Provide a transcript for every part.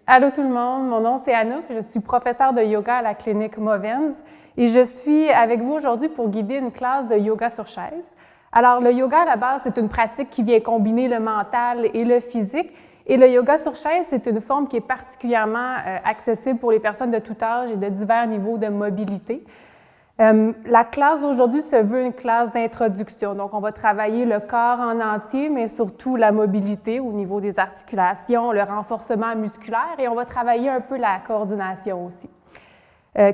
Allô tout le monde, mon nom c'est Anouk, je suis professeure de yoga à la clinique Movens et je suis avec vous aujourd'hui pour guider une classe de yoga sur chaise. Alors le yoga à la base, c'est une pratique qui vient combiner le mental et le physique et le yoga sur chaise, c'est une forme qui est particulièrement accessible pour les personnes de tout âge et de divers niveaux de mobilité. La classe d'aujourd'hui se veut une classe d'introduction, donc on va travailler le corps en entier, mais surtout la mobilité au niveau des articulations, le renforcement musculaire et on va travailler un peu la coordination aussi.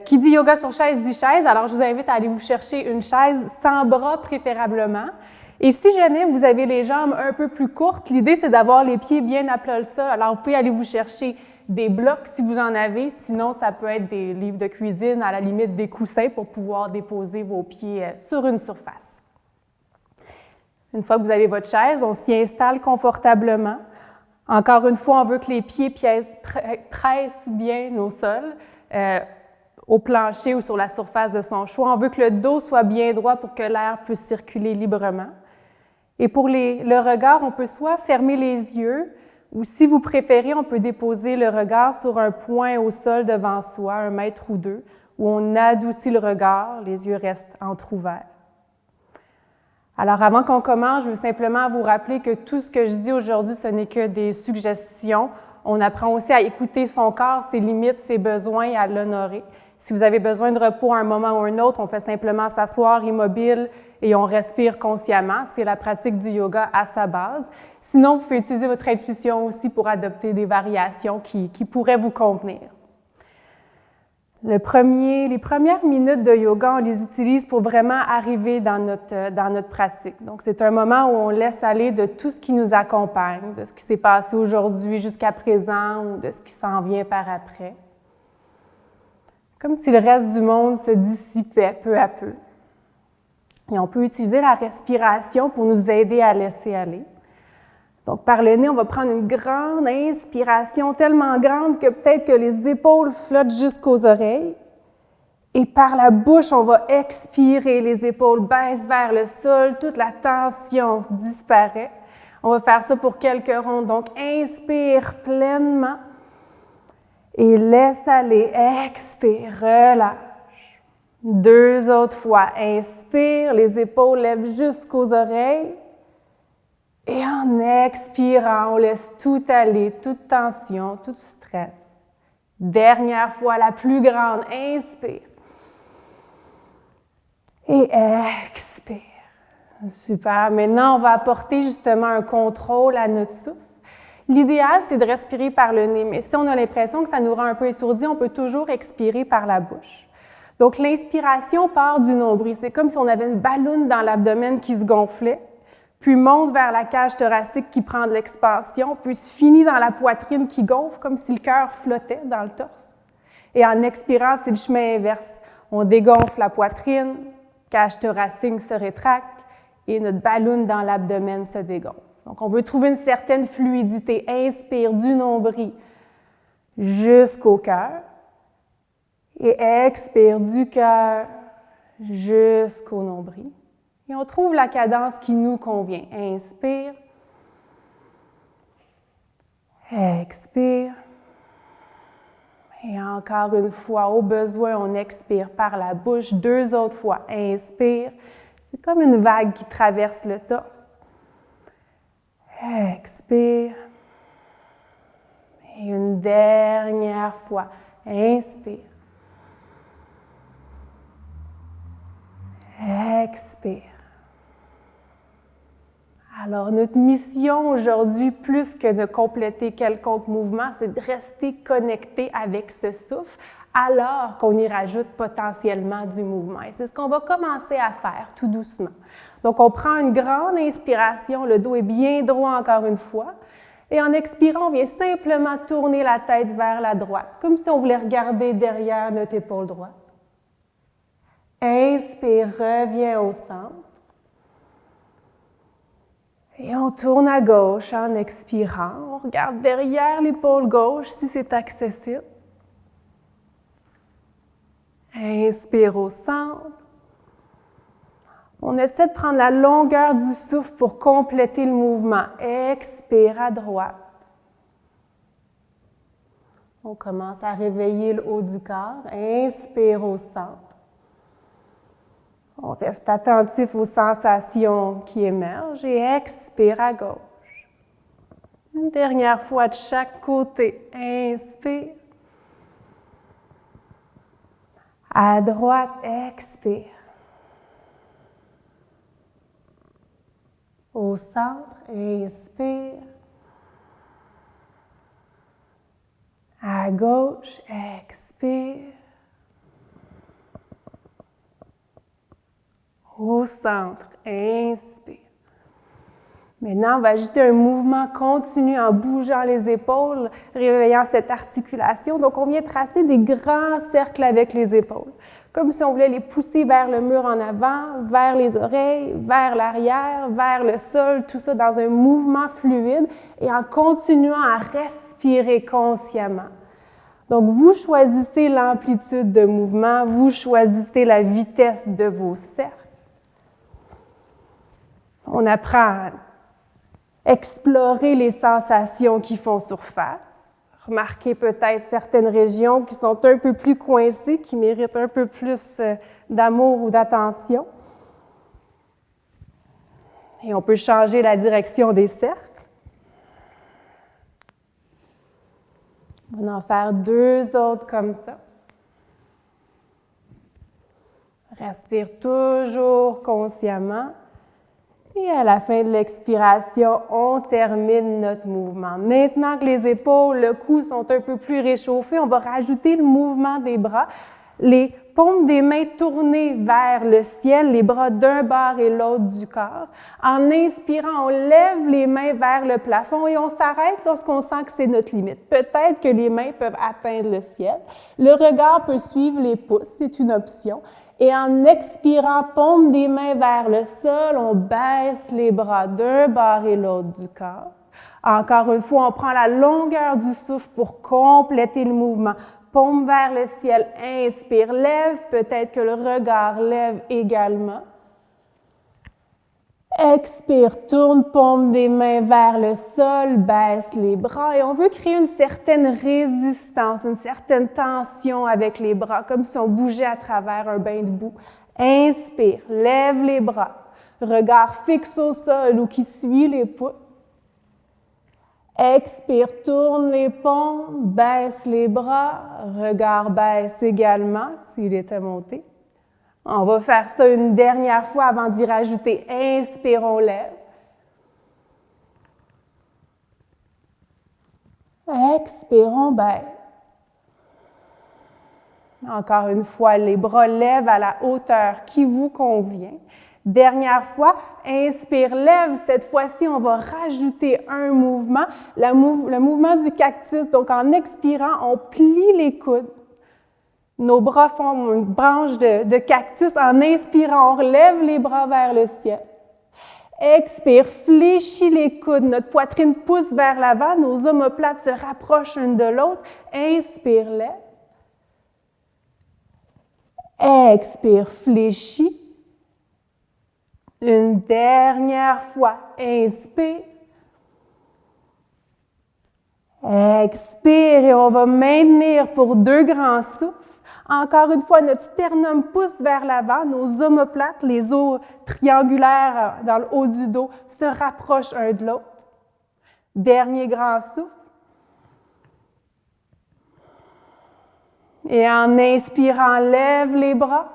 Qui dit yoga sur chaise dit chaise, alors je vous invite à aller vous chercher une chaise sans bras préférablement. Et si jamais vous avez les jambes un peu plus courtes, l'idée c'est d'avoir les pieds bien à plat le sol, alors vous pouvez aller vous chercher des blocs si vous en avez, sinon ça peut être des livres de cuisine, à la limite des coussins pour pouvoir déposer vos pieds sur une surface. Une fois que vous avez votre chaise, on s'y installe confortablement. Encore une fois, on veut que les pieds pressent bien au sol, au plancher ou sur la surface de son choix. On veut que le dos soit bien droit pour que l'air puisse circuler librement. Et pour le regard, on peut soit fermer les yeux, ou si vous préférez, on peut déposer le regard sur un point au sol devant soi, 1 mètre ou 2, où on adoucit le regard, les yeux restent entrouverts. Alors avant qu'on commence, je veux simplement vous rappeler que tout ce que je dis aujourd'hui, ce n'est que des suggestions. On apprend aussi à écouter son corps, ses limites, ses besoins et à l'honorer. Si vous avez besoin de repos à un moment ou un autre, on fait simplement s'asseoir immobile et on respire consciemment. C'est la pratique du yoga à sa base. Sinon, vous pouvez utiliser votre intuition aussi pour adopter des variations qui pourraient vous convenir. Les premières minutes de yoga, on les utilise pour vraiment arriver dans notre pratique. Donc, c'est un moment où on laisse aller de tout ce qui nous accompagne, de ce qui s'est passé aujourd'hui jusqu'à présent ou de ce qui s'en vient par après. Comme si le reste du monde se dissipait peu à peu. Et on peut utiliser la respiration pour nous aider à laisser aller. Donc, par le nez, on va prendre une grande inspiration, tellement grande que peut-être que les épaules flottent jusqu'aux oreilles. Et par la bouche, on va expirer, les épaules baissent vers le sol, toute la tension disparaît. On va faire ça pour quelques rondes. Donc, inspire pleinement. Et laisse aller, expire, relâche. 2 autres fois, inspire, les épaules lèvent jusqu'aux oreilles. Et en expirant, on laisse tout aller, toute tension, tout stress. Dernière fois, la plus grande, inspire. Et expire. Super. Maintenant, on va apporter justement un contrôle à notre souffle. L'idéal, c'est de respirer par le nez, mais si on a l'impression que ça nous rend un peu étourdi, on peut toujours expirer par la bouche. Donc, l'inspiration part du nombril. C'est comme si on avait une balloune dans l'abdomen qui se gonflait, puis monte vers la cage thoracique qui prend de l'expansion, puis se finit dans la poitrine qui gonfle, comme si le cœur flottait dans le torse. Et en expirant, c'est le chemin inverse. On dégonfle la poitrine, cage thoracique se rétracte, et notre balloune dans l'abdomen se dégonfle. Donc, on veut trouver une certaine fluidité. Inspire du nombril jusqu'au cœur et expire du cœur jusqu'au nombril. Et on trouve la cadence qui nous convient. Inspire, expire. Et encore une fois, au besoin, on expire par la bouche. 2 autres fois, inspire. C'est comme une vague qui traverse le torse. Expire. Et une dernière fois, inspire. Expire. Alors, notre mission aujourd'hui, plus que de compléter quelconque mouvement, c'est de rester connecté avec ce souffle alors qu'on y rajoute potentiellement du mouvement. Et c'est ce qu'on va commencer à faire tout doucement. Donc, on prend une grande inspiration, le dos est bien droit encore une fois. Et en expirant, on vient simplement tourner la tête vers la droite, comme si on voulait regarder derrière notre épaule droite. Inspire, reviens au centre. Et on tourne à gauche en expirant. On regarde derrière l'épaule gauche si c'est accessible. Inspire au centre. On essaie de prendre la longueur du souffle pour compléter le mouvement. Expire à droite. On commence à réveiller le haut du corps. Inspire au centre. On reste attentif aux sensations qui émergent et expire à gauche. Une dernière fois de chaque côté. Inspire. À droite, expire. Au centre, inspire. À gauche, expire. Au centre, inspire. Maintenant, on va ajouter un mouvement continu en bougeant les épaules, réveillant cette articulation. Donc, on vient tracer des grands cercles avec les épaules, comme si on voulait les pousser vers le mur en avant, vers les oreilles, vers l'arrière, vers le sol, tout ça dans un mouvement fluide et en continuant à respirer consciemment. Donc, vous choisissez l'amplitude de mouvement, vous choisissez la vitesse de vos cercles. On apprend à explorer les sensations qui font surface, remarquer peut-être certaines régions qui sont un peu plus coincées, qui méritent un peu plus d'amour ou d'attention. Et on peut changer la direction des cercles. On va en faire 2 autres comme ça. Respire toujours consciemment. Et à la fin de l'expiration, on termine notre mouvement. Maintenant que les épaules, le cou sont un peu plus réchauffés, on va rajouter le mouvement des bras. Les paumes des mains tournées vers le ciel, les bras d'un bord et l'autre du corps. En inspirant, on lève les mains vers le plafond et on s'arrête lorsqu'on sent que c'est notre limite. Peut-être que les mains peuvent atteindre le ciel. Le regard peut suivre les pouces, c'est une option. Et en expirant, paume des mains vers le sol, on baisse les bras d'un bord et l'autre du corps. Encore une fois, on prend la longueur du souffle pour compléter le mouvement. Paume vers le ciel, inspire, lève, peut-être que le regard lève également. Expire, tourne paume des mains vers le sol, baisse les bras et on veut créer une certaine résistance, une certaine tension avec les bras, comme si on bougeait à travers un bain de boue. Inspire, lève les bras, regard fixe au sol ou qui suit les pouces. Expire, tourne les paumes, baisse les bras, regard baisse également s'il était monté. On va faire ça une dernière fois avant d'y rajouter. Inspire, on lève. Expire, on baisse. Encore une fois, les bras lèvent à la hauteur qui vous convient. Dernière fois, inspire, lève. Cette fois-ci, on va rajouter un mouvement, le mouvement du cactus. Donc, en expirant, on plie les coudes. Nos bras font une branche de cactus. En inspirant, on relève les bras vers le ciel. Expire, fléchis les coudes. Notre poitrine pousse vers l'avant. Nos omoplates se rapprochent l'une de l'autre. Inspire, lève. Expire, fléchis. Une dernière fois. Inspire. Expire et on va maintenir pour 2 grands souffles. Encore une fois, notre sternum pousse vers l'avant, nos omoplates, les os triangulaires dans le haut du dos, se rapprochent un de l'autre. Dernier grand souffle. Et en inspirant, lève les bras,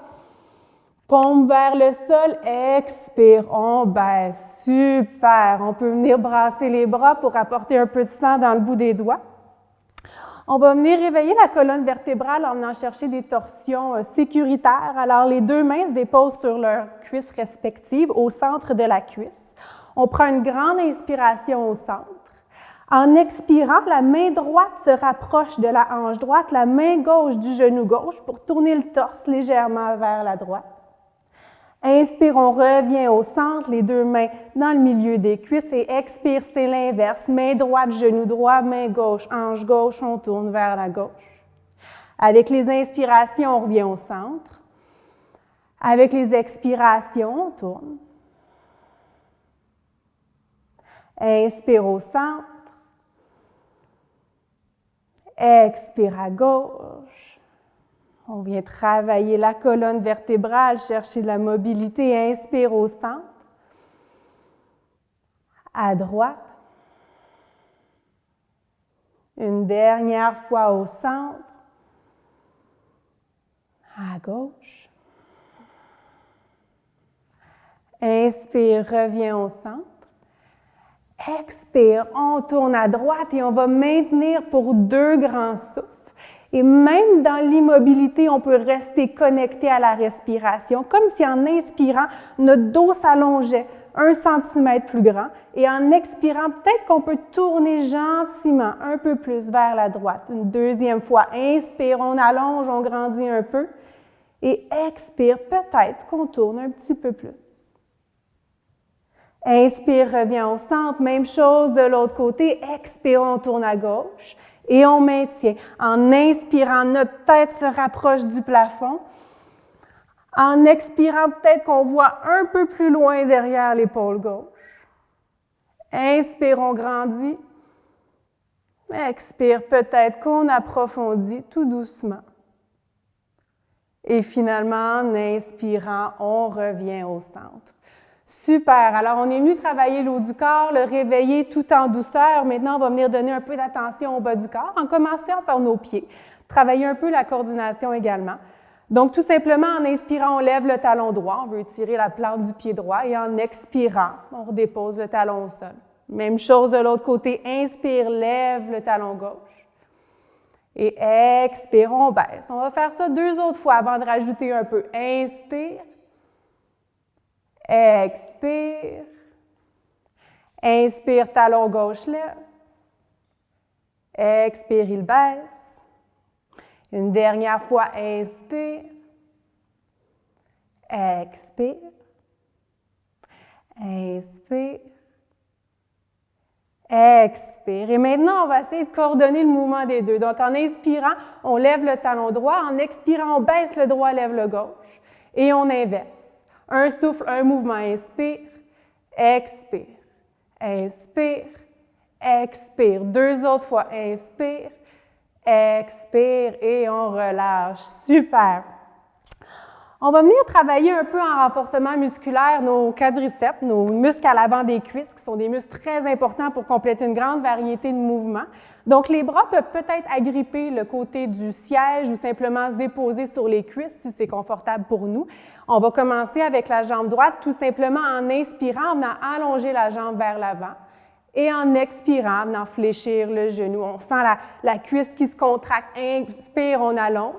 paume vers le sol, expire, on baisse. Super! On peut venir brasser les bras pour apporter un peu de sang dans le bout des doigts. On va venir réveiller la colonne vertébrale en venant chercher des torsions sécuritaires. Alors, les 2 mains se déposent sur leurs cuisses respectives au centre de la cuisse. On prend une grande inspiration au centre. En expirant, la main droite se rapproche de la hanche droite, la main gauche du genou gauche pour tourner le torse légèrement vers la droite. Inspire, on revient au centre, les 2 mains dans le milieu des cuisses et expire, c'est l'inverse. Main droite, genou droit, main gauche, hanche gauche, on tourne vers la gauche. Avec les inspirations, on revient au centre. Avec les expirations, on tourne. Inspire au centre. Expire à gauche. On vient travailler la colonne vertébrale, chercher de la mobilité. Inspire au centre. À droite. Une dernière fois au centre. À gauche. Inspire, reviens au centre. Expire, on tourne à droite et on va maintenir pour 2 grands souffles. Et même dans l'immobilité, on peut rester connecté à la respiration, comme si en inspirant, notre dos s'allongeait 1 centimètre plus grand. Et en expirant, peut-être qu'on peut tourner gentiment un peu plus vers la droite. Une deuxième fois, inspire, on allonge, on grandit un peu. Et expire, peut-être qu'on tourne un petit peu plus. Inspire, reviens au centre. Même chose de l'autre côté. Expire, on tourne à gauche. Et on maintient. En inspirant, notre tête se rapproche du plafond. En expirant, peut-être qu'on voit un peu plus loin derrière l'épaule gauche. Inspire, on grandit. Expire, peut-être qu'on approfondit tout doucement. Et finalement, en inspirant, on revient au centre. Super! Alors, on est venu travailler le haut du corps, le réveiller tout en douceur. Maintenant, on va venir donner un peu d'attention au bas du corps en commençant par nos pieds. Travailler un peu la coordination également. Donc, tout simplement, en inspirant, on lève le talon droit. On veut étirer la plante du pied droit. Et en expirant, on redépose le talon au sol. Même chose de l'autre côté. Inspire, lève le talon gauche. Et expire, on baisse. On va faire ça 2 autres fois avant de rajouter un peu. Inspire. Expire. Inspire, talon gauche lève. Expire, il baisse. Une dernière fois, inspire. Expire. Inspire. Expire. Et maintenant, on va essayer de coordonner le mouvement des deux. Donc, en inspirant, on lève le talon droit. En expirant, on baisse le droit, lève le gauche. Et on inverse. Un souffle, un mouvement. Inspire, expire, inspire, expire. 2 autres fois. Inspire, expire et on relâche. Super! On va venir travailler un peu en renforcement musculaire nos quadriceps, nos muscles à l'avant des cuisses, qui sont des muscles très importants pour compléter une grande variété de mouvements. Donc, les bras peuvent peut-être agripper le côté du siège ou simplement se déposer sur les cuisses si c'est confortable pour nous. On va commencer avec la jambe droite, tout simplement en inspirant, en venant allonger la jambe vers l'avant. Et en expirant, en venant fléchir le genou. On sent la cuisse qui se contracte. Inspire, on allonge.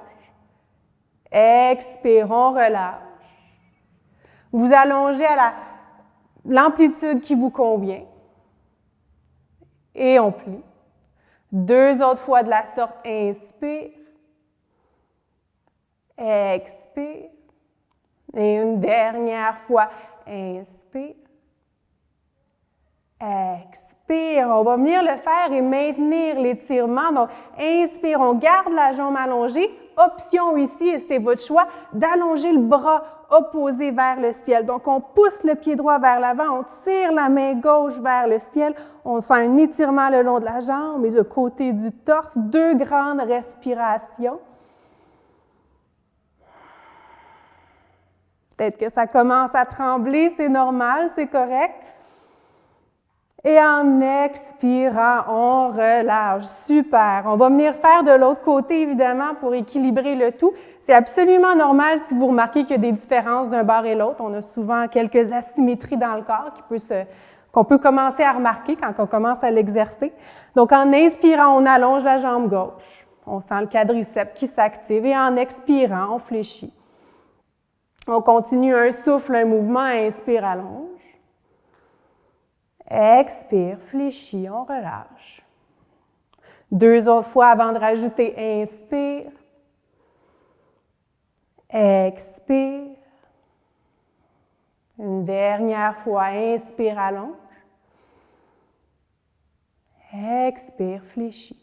Expire, on relâche. Vous allongez à l'amplitude qui vous convient. Et on plie. 2 autres fois de la sorte. Inspire. Expire. Et une dernière fois. Inspire. Expire. On va venir le faire et maintenir l'étirement. Donc, inspire, on garde la jambe allongée. Option ici, et c'est votre choix, d'allonger le bras opposé vers le ciel. Donc, on pousse le pied droit vers l'avant, on tire la main gauche vers le ciel. On sent un étirement le long de la jambe et du côté du torse. 2 grandes respirations. Peut-être que ça commence à trembler, c'est normal, c'est correct. Et en expirant, on relâche. Super! On va venir faire de l'autre côté, évidemment, pour équilibrer le tout. C'est absolument normal si vous remarquez qu'il y a des différences d'un bord et l'autre. On a souvent quelques asymétries dans le corps qu'on peut commencer à remarquer quand on commence à l'exercer. Donc, en inspirant, on allonge la jambe gauche. On sent le quadriceps qui s'active. Et en expirant, on fléchit. On continue un souffle, un mouvement. Inspire, allonge. Expire, fléchis, on relâche. 2 autres fois avant de rajouter. Inspire. Expire. Une dernière fois. Inspire, allonge. Expire, fléchis.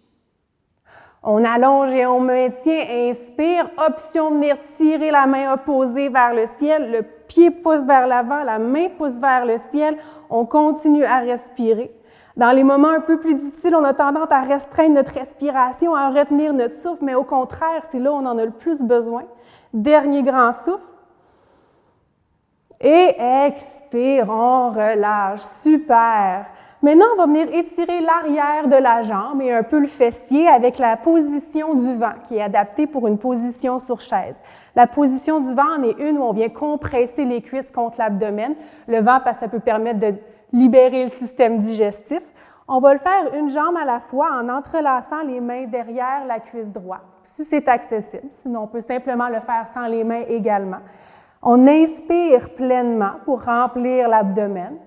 On allonge et on maintient. Inspire. Option de venir tirer la main opposée vers le ciel. Le pied pousse vers l'avant, la main pousse vers le ciel. On continue à respirer. Dans les moments un peu plus difficiles, on a tendance à restreindre notre respiration, à retenir notre souffle, mais au contraire, c'est là où on en a le plus besoin. Dernier grand souffle. Et expire, on relâche. Super! Maintenant, on va venir étirer l'arrière de la jambe et un peu le fessier avec la position du vent qui est adaptée pour une position sur chaise. La position du vent en est une où on vient compresser les cuisses contre l'abdomen. Le vent, parce que ça peut permettre de libérer le système digestif. On va le faire une jambe à la fois en entrelaçant les mains derrière la cuisse droite, si c'est accessible. Sinon, on peut simplement le faire sans les mains également. On inspire pleinement pour remplir l'abdomen.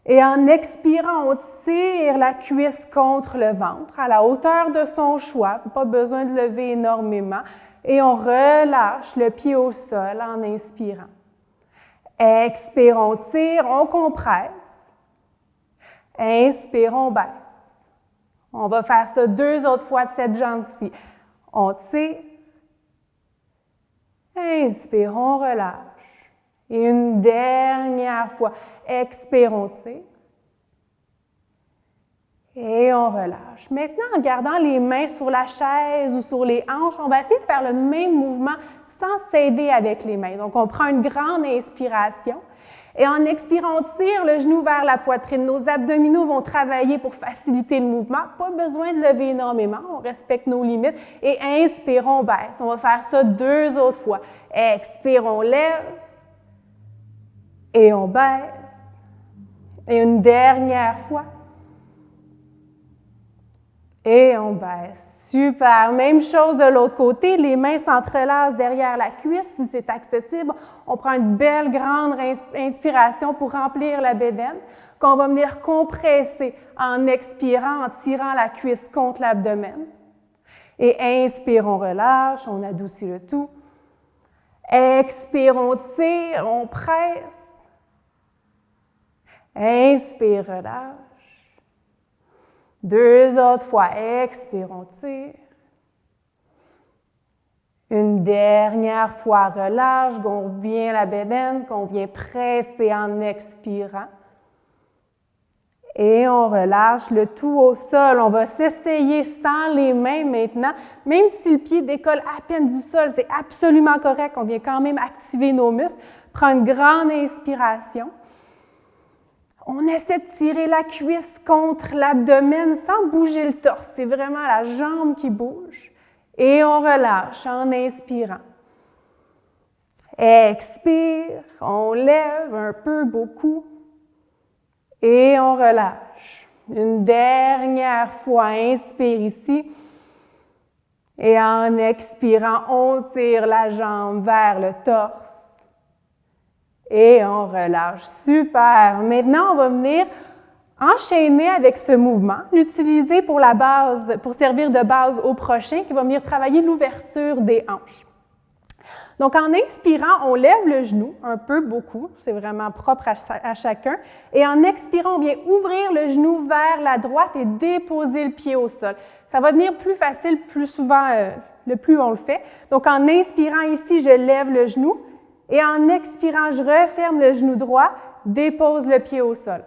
Et en expirant, on tire la cuisse contre le ventre à la hauteur de son choix. Pas besoin de lever énormément. Et on relâche le pied au sol en inspirant. Expire, on tire, on compresse. Inspire, on baisse. On va faire ça 2 autres fois de cette jambe-ci. On tire. Inspire, on relâche. Et une dernière fois. Expire, on tire. Et on relâche. Maintenant, en gardant les mains sur la chaise ou sur les hanches, on va essayer de faire le même mouvement sans s'aider avec les mains. Donc, on prend une grande inspiration. Et en expirant, on tire le genou vers la poitrine. Nos abdominaux vont travailler pour faciliter le mouvement. Pas besoin de lever énormément. On respecte nos limites. Et inspire, on baisse. On va faire ça 2 autres fois. Expire, on lève. Et on baisse. Et une dernière fois. Et on baisse. Super. Même chose de l'autre côté. Les mains s'entrelacent derrière la cuisse si c'est accessible. On prend une belle grande inspiration pour remplir la bédaine qu'on va venir compresser en expirant, en tirant la cuisse contre l'abdomen. Et inspire, on relâche, on adoucit le tout. Expire, on tire, on presse. Inspire, relâche. 2 autres fois. Expire, on tire. Une dernière fois, relâche, gonfle bien la bédaine, qu'on vient presser en expirant. Et on relâche le tout au sol. On va s'essayer sans les mains maintenant. Même si le pied décolle à peine du sol, c'est absolument correct. On vient quand même activer nos muscles. Prends une grande inspiration. On essaie de tirer la cuisse contre l'abdomen sans bouger le torse. C'est vraiment la jambe qui bouge. Et on relâche en inspirant. Expire, on lève un peu, beaucoup. Et on relâche. Une dernière fois, inspire ici. Et en expirant, on tire la jambe vers le torse. Et on relâche. Super! Maintenant, on va venir enchaîner avec ce mouvement, l'utiliser pour la base, pour servir de base au prochain, qui va venir travailler l'ouverture des hanches. Donc, en inspirant, on lève le genou, un peu, beaucoup, c'est vraiment propre à chacun. Et en expirant, on vient ouvrir le genou vers la droite et déposer le pied au sol. Ça va devenir plus facile, plus souvent, le plus on le fait. Donc, en inspirant ici, je lève le genou. Et en expirant, je referme le genou droit, dépose le pied au sol.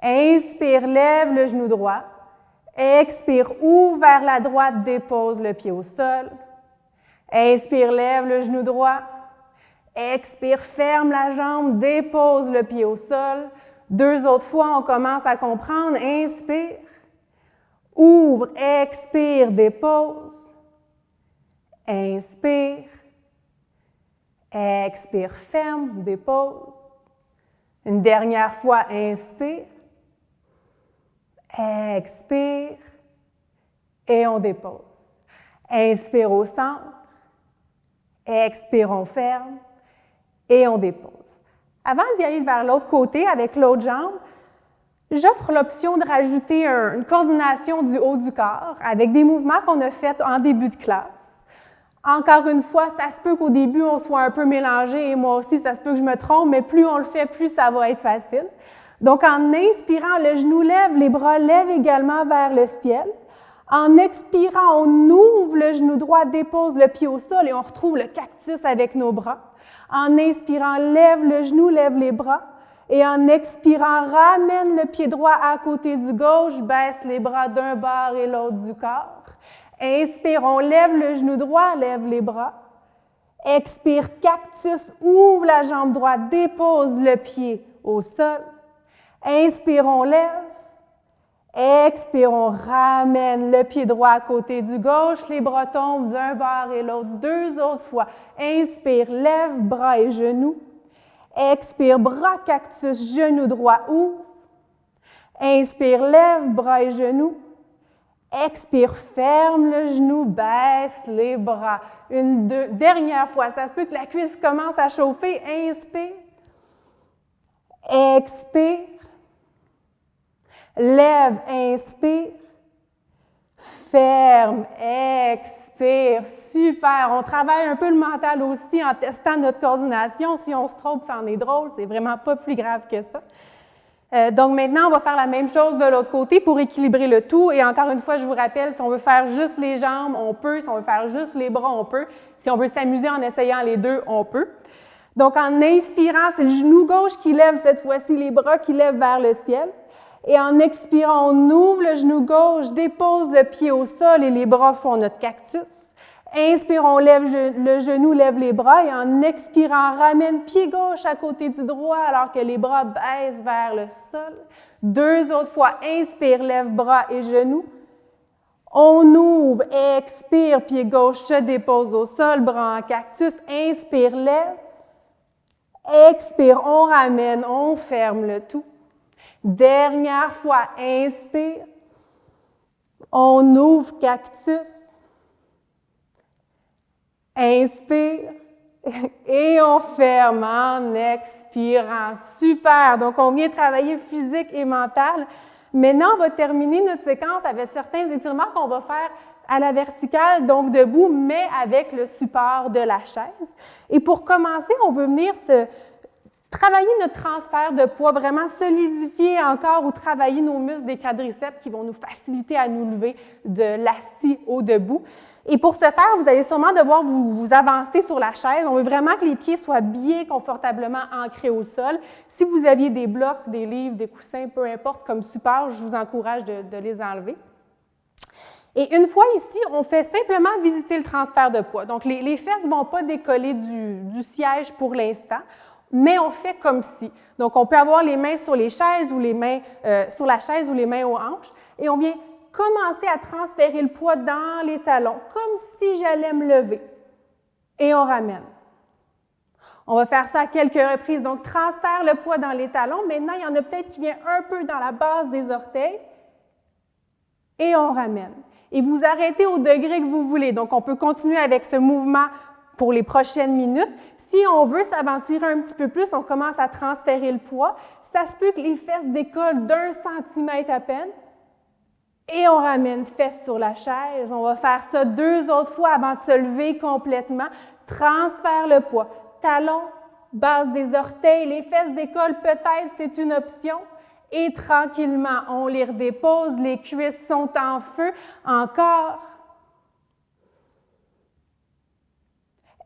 Inspire, lève le genou droit. Expire, ouvre vers la droite, dépose le pied au sol. Inspire, lève le genou droit. Expire, ferme la jambe, dépose le pied au sol. 2 autres fois, on commence à comprendre. Inspire, ouvre, expire, dépose. Inspire. Expire, ferme, dépose. Une dernière fois, inspire. Expire. Et on dépose. Inspire au centre. Expire, on ferme. Et on dépose. Avant d'y aller vers l'autre côté avec l'autre jambe, j'offre l'option de rajouter une coordination du haut du corps avec des mouvements qu'on a faits en début de classe. Encore une fois, ça se peut qu'au début, on soit un peu mélangé, et moi aussi, ça se peut que je me trompe, mais plus on le fait, plus ça va être facile. Donc, en inspirant, le genou lève, les bras lèvent également vers le ciel. En expirant, on ouvre le genou droit, dépose le pied au sol et on retrouve le cactus avec nos bras. En inspirant, lève le genou, lève les bras. Et en expirant, ramène le pied droit à côté du gauche, baisse les bras d'un bord et l'autre du corps. Inspire, on lève le genou droit, lève les bras. Expire, cactus, ouvre la jambe droite, dépose le pied au sol. Inspire, on lève. Expire, on ramène le pied droit à côté du gauche, les bras tombent d'un bord et l'autre, 2 autres fois. Inspire, lève, bras et genoux. Expire, bras, cactus, genou droit, ouvre. Inspire, lève, bras et genoux. Expire, ferme le genou, baisse les bras. Dernière fois, ça se peut que la cuisse commence à chauffer. Inspire. Expire. Lève, inspire. Ferme, expire. Super! On travaille un peu le mental aussi en testant notre coordination. Si on se trompe, ça en est drôle. C'est vraiment pas plus grave que ça. Donc maintenant, on va faire la même chose de l'autre côté pour équilibrer le tout. Et encore une fois, je vous rappelle, si on veut faire juste les jambes, on peut. Si on veut faire juste les bras, on peut. Si on veut s'amuser en essayant les deux, on peut. Donc en inspirant, c'est le genou gauche qui lève cette fois-ci, les bras qui lèvent vers le ciel. Et en expirant, on ouvre le genou gauche, dépose le pied au sol et les bras font notre cactus. Inspire, on lève le genou, lève les bras et en expirant, ramène pied gauche à côté du droit alors que les bras baissent vers le sol. 2 autres fois, inspire, lève bras et genoux. On ouvre, expire, pied gauche se dépose au sol, bras en cactus. Inspire, lève. Expire, on ramène, on ferme le tout. Dernière fois, inspire. On ouvre, cactus. Inspire et on ferme en expirant. Super! Donc, on vient travailler physique et mental. Maintenant, on va terminer notre séquence avec certains étirements qu'on va faire à la verticale, donc debout, mais avec le support de la chaise. Et pour commencer, on veut venir travailler notre transfert de poids, vraiment solidifier encore ou travailler nos muscles des quadriceps qui vont nous faciliter à nous lever de l'assis au debout. Et pour ce faire, vous allez sûrement devoir vous avancer sur la chaise. On veut vraiment que les pieds soient bien confortablement ancrés au sol. Si vous aviez des blocs, des livres, des coussins, peu importe, comme support, je vous encourage de les enlever. Et une fois ici, on fait simplement visiter le transfert de poids. Donc, les fesses ne vont pas décoller du siège pour l'instant, mais on fait comme si. Donc, on peut avoir les mains sur les chaises ou les mains sur la chaise ou les mains aux hanches. Et on vient commencer à transférer le poids dans les talons, comme si j'allais me lever. Et on ramène. On va faire ça à quelques reprises. Donc, transfère le poids dans les talons. Maintenant, il y en a peut-être qui vient un peu dans la base des orteils. Et on ramène. Et vous arrêtez au degré que vous voulez. Donc, on peut continuer avec ce mouvement pour les prochaines minutes. Si on veut s'aventurer un petit peu plus, on commence à transférer le poids. Ça se peut que les fesses décollent d'1 centimètre à peine. Et on ramène fesses sur la chaise. On va faire ça 2 autres fois avant de se lever complètement. Transfère le poids. Talons, base des orteils, les fesses décollent peut-être, c'est une option. Et tranquillement, on les redépose. Les cuisses sont en feu. Encore.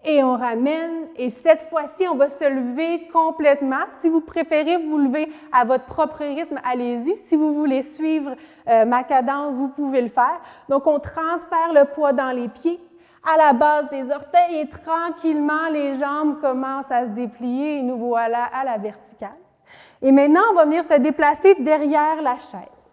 Et on ramène, et cette fois-ci, on va se lever complètement. Si vous préférez vous lever à votre propre rythme, allez-y. Si vous voulez suivre ma cadence, vous pouvez le faire. Donc, on transfère le poids dans les pieds, à la base des orteils, et tranquillement, les jambes commencent à se déplier, et nous voilà à la verticale. Et maintenant, on va venir se déplacer derrière la chaise.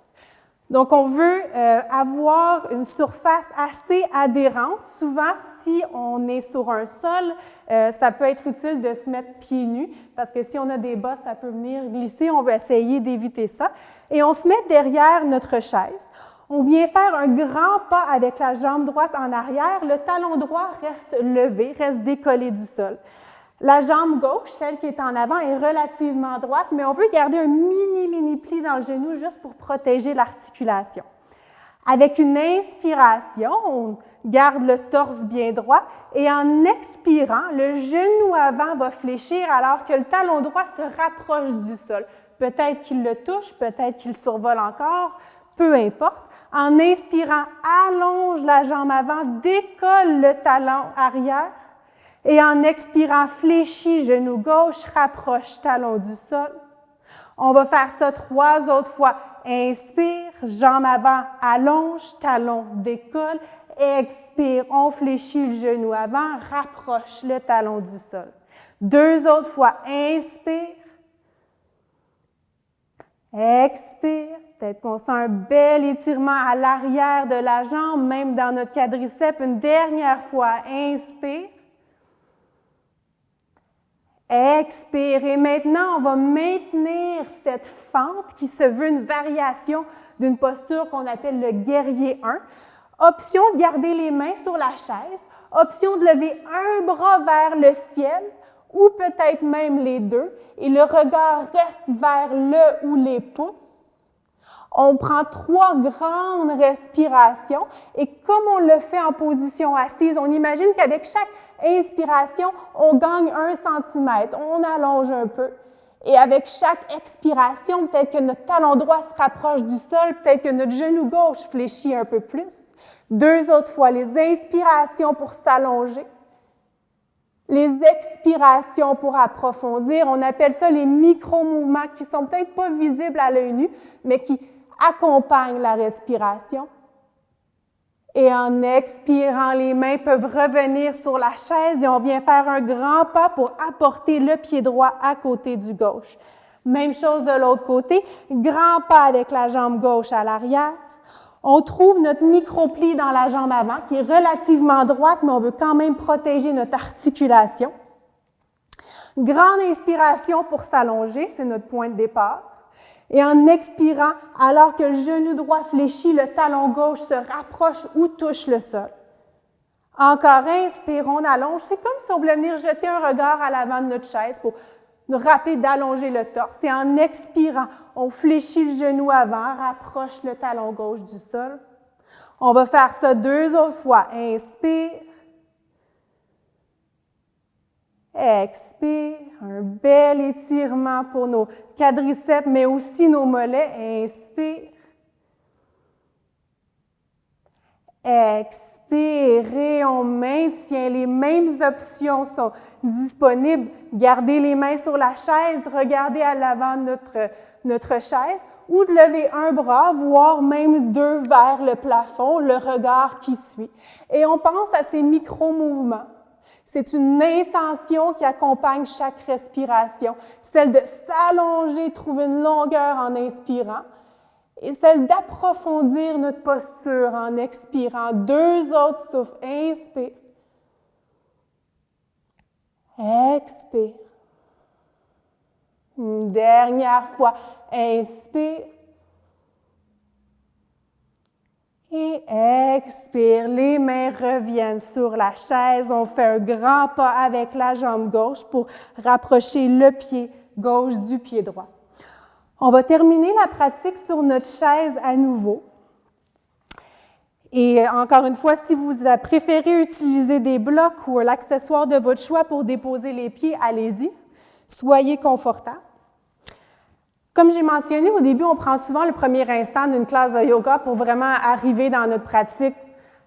Donc, on veut avoir une surface assez adhérente. Souvent, si on est sur un sol, ça peut être utile de se mettre pieds nus parce que si on a des bas, ça peut venir glisser. On veut essayer d'éviter ça. Et on se met derrière notre chaise. On vient faire un grand pas avec la jambe droite en arrière. Le talon droit reste levé, reste décollé du sol. La jambe gauche, celle qui est en avant, est relativement droite, mais on veut garder un mini pli dans le genou juste pour protéger l'articulation. Avec une inspiration, on garde le torse bien droit et en expirant, le genou avant va fléchir alors que le talon droit se rapproche du sol. Peut-être qu'il le touche, peut-être qu'il survole encore, peu importe. En inspirant, allonge la jambe avant, décolle le talon arrière. Et en expirant, fléchis genou gauche, rapproche talon du sol. On va faire ça 3 autres fois. Inspire, jambes avant, allonge, talon décolle. Expire, on fléchit le genou avant, rapproche le talon du sol. 2 autres fois. Inspire. Expire. Peut-être qu'on sent un bel étirement à l'arrière de la jambe, même dans notre quadriceps. Une dernière fois. Inspire. Expire. Et maintenant, on va maintenir cette fente qui se veut une variation d'une posture qu'on appelle le guerrier 1. Option de garder les mains sur la chaise. Option de lever un bras vers le ciel ou peut-être même les deux. Et le regard reste vers le ou les pouces. On prend 3 grandes respirations et comme on le fait en position assise, on imagine qu'avec chaque inspiration, on gagne 1 cm, on allonge un peu. Et avec chaque expiration, peut-être que notre talon droit se rapproche du sol, peut-être que notre genou gauche fléchit un peu plus. 2 autres fois, les inspirations pour s'allonger. Les expirations pour approfondir, on appelle ça les micro-mouvements qui sont peut-être pas visibles à l'œil nu, mais qui accompagnent la respiration. Et en expirant, les mains peuvent revenir sur la chaise et on vient faire un grand pas pour apporter le pied droit à côté du gauche. Même chose de l'autre côté, grand pas avec la jambe gauche à l'arrière. On trouve notre micro-pli dans la jambe avant qui est relativement droite, mais on veut quand même protéger notre articulation. Grande inspiration pour s'allonger, c'est notre point de départ. Et en expirant, alors que le genou droit fléchit, le talon gauche se rapproche ou touche le sol. Encore, inspire, on allonge. C'est comme si on voulait venir jeter un regard à l'avant de notre chaise pour nous rappeler d'allonger le torse. Et en expirant, on fléchit le genou avant, rapproche le talon gauche du sol. On va faire ça 2 autres fois. Inspire. Expire, un bel étirement pour nos quadriceps, mais aussi nos mollets. Inspire. Expirez, on maintient. Les mêmes options sont disponibles. Gardez les mains sur la chaise, regardez à l'avant de notre chaise, ou de lever un bras, voire même 2 vers le plafond, le regard qui suit. Et on pense à ces micro-mouvements. C'est une intention qui accompagne chaque respiration, celle de s'allonger, trouver une longueur en inspirant, et celle d'approfondir notre posture en expirant. 2 autres souffles. Inspire. Expire. Une dernière fois. Inspire. Et expire. Les mains reviennent sur la chaise. On fait un grand pas avec la jambe gauche pour rapprocher le pied gauche du pied droit. On va terminer la pratique sur notre chaise à nouveau. Et encore une fois, si vous préférez utiliser des blocs ou l'accessoire de votre choix pour déposer les pieds, allez-y. Soyez confortable. Comme j'ai mentionné au début, on prend souvent le premier instant d'une classe de yoga pour vraiment arriver dans notre pratique,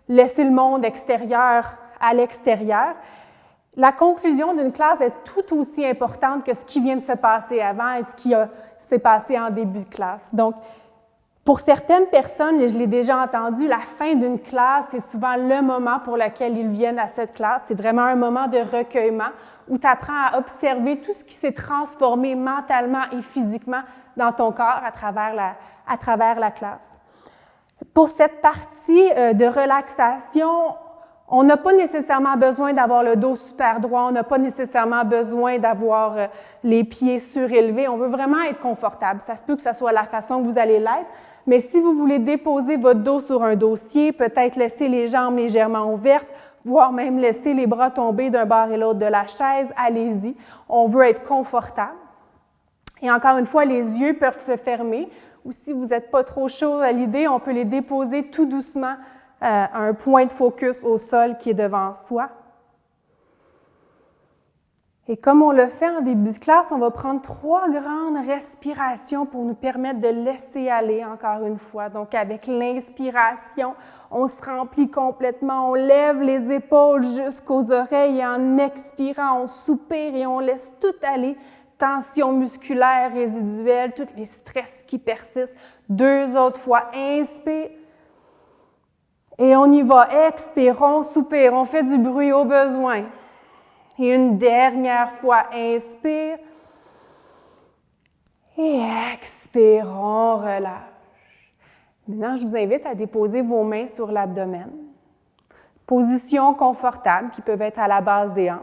laisser le monde extérieur à l'extérieur. La conclusion d'une classe est tout aussi importante que ce qui vient de se passer avant et ce qui s'est passé en début de classe. Donc, pour certaines personnes, et je l'ai déjà entendu, la fin d'une classe est souvent le moment pour lequel ils viennent à cette classe. C'est vraiment un moment de recueillement où tu apprends à observer tout ce qui s'est transformé mentalement et physiquement dans ton corps à travers la classe. Pour cette partie de relaxation, on n'a pas nécessairement besoin d'avoir le dos super droit, on n'a pas nécessairement besoin d'avoir les pieds surélevés. On veut vraiment être confortable. Ça se peut que ce soit la façon que vous allez l'être, mais si vous voulez déposer votre dos sur un dossier, peut-être laisser les jambes légèrement ouvertes, voire même laisser les bras tomber d'un bord et l'autre de la chaise, allez-y. On veut être confortable. Et encore une fois, les yeux peuvent se fermer, ou si vous n'êtes pas trop chaud à l'idée, on peut les déposer tout doucement à un point de focus au sol qui est devant soi. Et comme on le fait en début de classe, on va prendre 3 grandes respirations pour nous permettre de laisser aller encore une fois. Donc, avec l'inspiration, on se remplit complètement, on lève les épaules jusqu'aux oreilles et en expirant, on soupire et on laisse tout aller tension musculaire résiduelle, tous les stress qui persistent. 2 autres fois, inspire. Et on y va, expirons, soupirons, on fait du bruit au besoin. Et une dernière fois, inspire. Et expirons, relâche. Maintenant, je vous invite à déposer vos mains sur l'abdomen. Position confortable qui peuvent être à la base des hanches.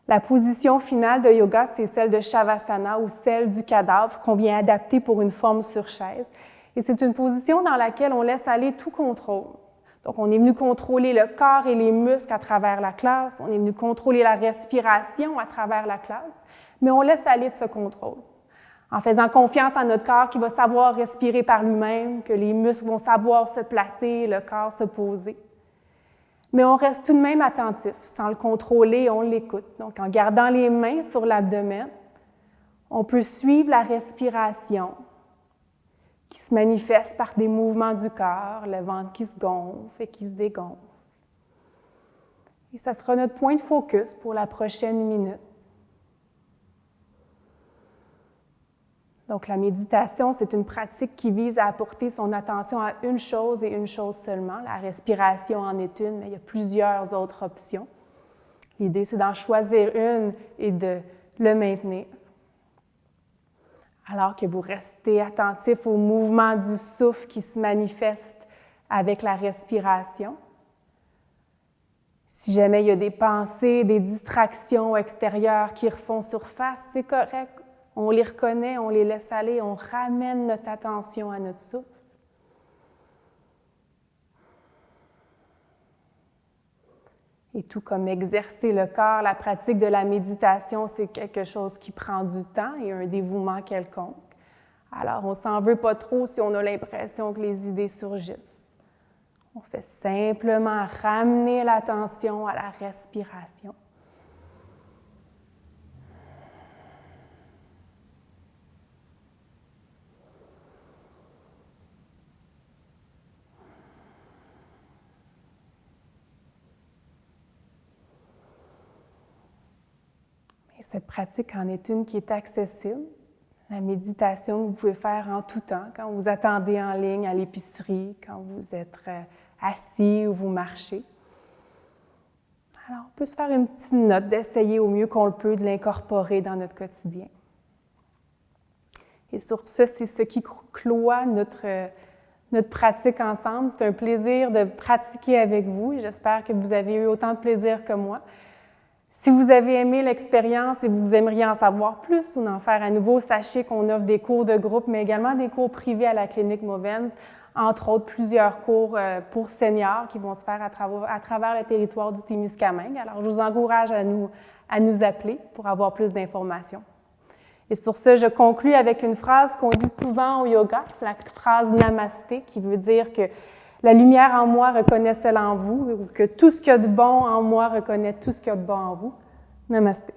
La position finale de yoga, c'est celle de Shavasana ou celle du cadavre qu'on vient adapter pour une forme sur chaise. Et c'est une position dans laquelle on laisse aller tout contrôle. Donc, on est venu contrôler le corps et les muscles à travers la classe, on est venu contrôler la respiration à travers la classe, mais on laisse aller de ce contrôle. En faisant confiance à notre corps qui va savoir respirer par lui-même, que les muscles vont savoir se placer, le corps se poser. Mais on reste tout de même attentif, sans le contrôler, on l'écoute. Donc, en gardant les mains sur l'abdomen, on peut suivre la respiration qui se manifeste par des mouvements du corps, le ventre qui se gonfle et qui se dégonfle. Et ça sera notre point de focus pour la prochaine minute. Donc, la méditation, c'est une pratique qui vise à apporter son attention à une chose et une chose seulement. La respiration en est une, mais il y a plusieurs autres options. L'idée, c'est d'en choisir une et de le maintenir. Alors que vous restez attentif au mouvement du souffle qui se manifeste avec la respiration. Si jamais il y a des pensées, des distractions extérieures qui refont surface, c'est correct. On les reconnaît, on les laisse aller, on ramène notre attention à notre souffle. Et tout comme exercer le corps, la pratique de la méditation, c'est quelque chose qui prend du temps et un dévouement quelconque. Alors, on ne s'en veut pas trop si on a l'impression que les idées surgissent. On fait simplement ramener l'attention à la respiration. Cette pratique en est une qui est accessible. La méditation que vous pouvez faire en tout temps, quand vous attendez en ligne à l'épicerie, quand vous êtes assis ou vous marchez. Alors, on peut se faire une petite note d'essayer au mieux qu'on le peut de l'incorporer dans notre quotidien. Et sur ce, c'est ce qui cloit notre pratique ensemble. C'est un plaisir de pratiquer avec vous. J'espère que vous avez eu autant de plaisir que moi. Si vous avez aimé l'expérience et vous aimeriez en savoir plus ou en faire à nouveau, sachez qu'on offre des cours de groupe, mais également des cours privés à la clinique Movens, entre autres plusieurs cours pour seniors qui vont se faire à travers le territoire du Témiscamingue. Alors, je vous encourage à nous appeler pour avoir plus d'informations. Et sur ce, je conclus avec une phrase qu'on dit souvent au yoga, c'est la phrase « Namasté » qui veut dire que la lumière en moi reconnaît celle en vous, ou que tout ce qu'il y a de bon en moi reconnaît tout ce qu'il y a de bon en vous. Namasté.